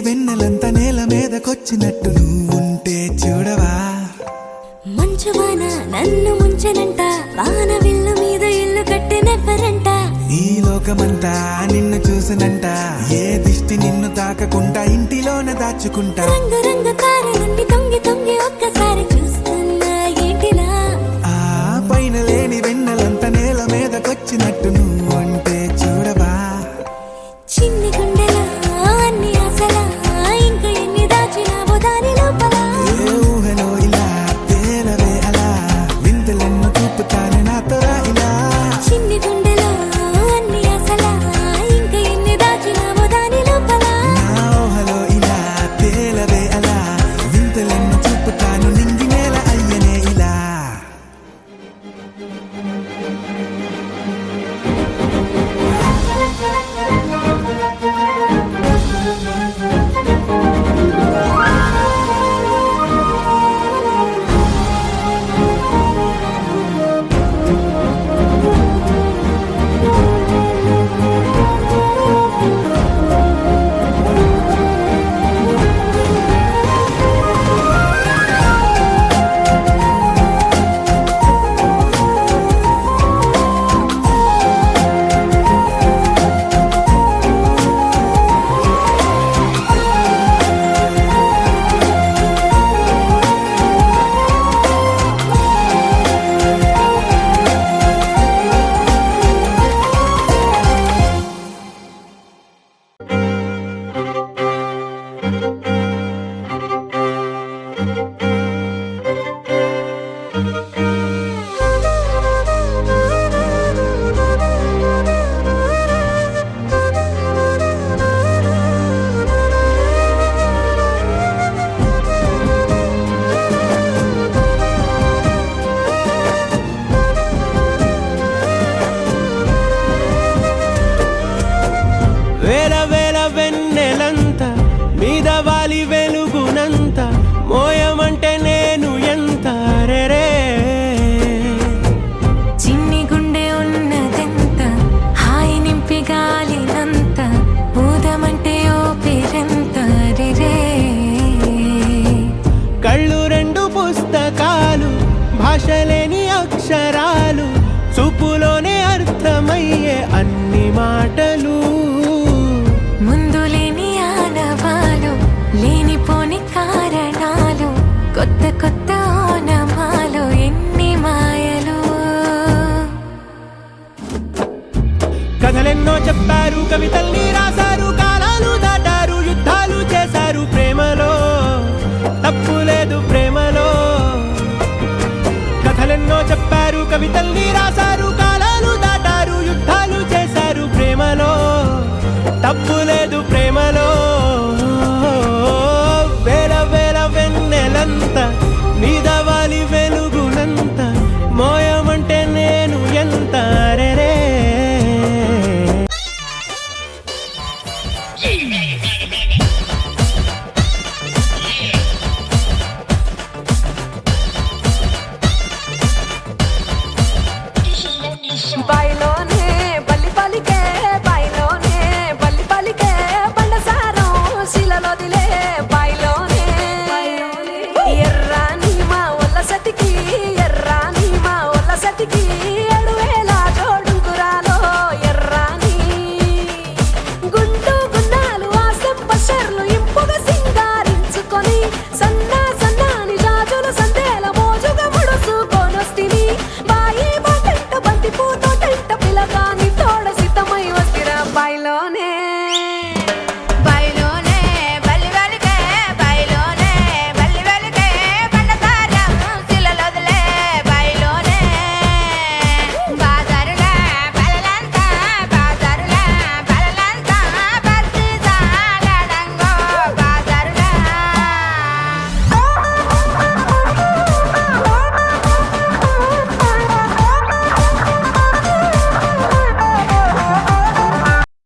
వెన్నెలంత నేల మీదకొచ్చినట్టు నువ్వుంటే చూడవా. మంచువాన నన్ను ముంచనంట, వాన విల్లు మీద ఇల్లు కట్టినెవ్వరంట. ఈ లోకమంతా నిన్ను చూసనంట, ఏ దిష్టి నిన్ను తాకకుండా ఇంటిలోనే దాచుకుంటా. రంగు రంగు కారు నుండి తొంగి తొంగి ఒక్కసారి చూస్తున్నా ఏంటిలా. ఆ పైన లేని వెన్నెలంత నేల మీదకొచ్చినట్టు నువ్వుంటే చూడవా. చిన్ని గుండెలా అన్ని ఆశలా, ఇంకా ఎన్ని దాచినావో దాని లోపల. ఏ ఊహలో ఇలా తేలవే అలా, వింతలెన్నో చూపుతానే నాతో రా ఇలా. చిన్ని గుండెలా అన్ని ఆశలా, ఇంకా ఎన్ని దాచినావో దాని లోపల. నా ఊహలో ఇలా తేలవే అలా, వింతలెన్నో చూపుతాను నింగి నేల అయ్యనే ఇలా. వేల వేల వెన్నెలంత మీద వాలి వెలుగునంత, మోయమంటే నేను ఎంత రే. చిన్ని గుండె ఉన్నదెంత, హాయి నింపి గాలినంత, ఊదమంటే ఓపిరెంత రే. కళ్ళు రెండు పుస్తకాలు, భాష లేని అక్షరాలు, చూపులోనే అర్థమయ్యే అన్ని మాటలు. ముందు లేని ఆనవాలు, లేనిపోని కారణాలు, కొత్త కొత్త ఓనమాలు, ఎన్ని మాయలు. కథలెన్నో చెప్పారు, కవితల్ని రాశారు, కాలాలు దాటారు, యుద్ధాలు చేశారు. ప్రేమలో తప్పు లేదు, ప్రేమలో. కథలెన్నో చెప్పారు, కవితల్ని రాశారు, కాలాలు దాటారు, యుద్ధాలు చేశారు. ప్రేమలో తప్పు లేదు, ప్రేమలో. వేల వేల వెన్నెలంత మీద వాలి వెలుగునంత, మోయమంటే నేను ఎంత రే.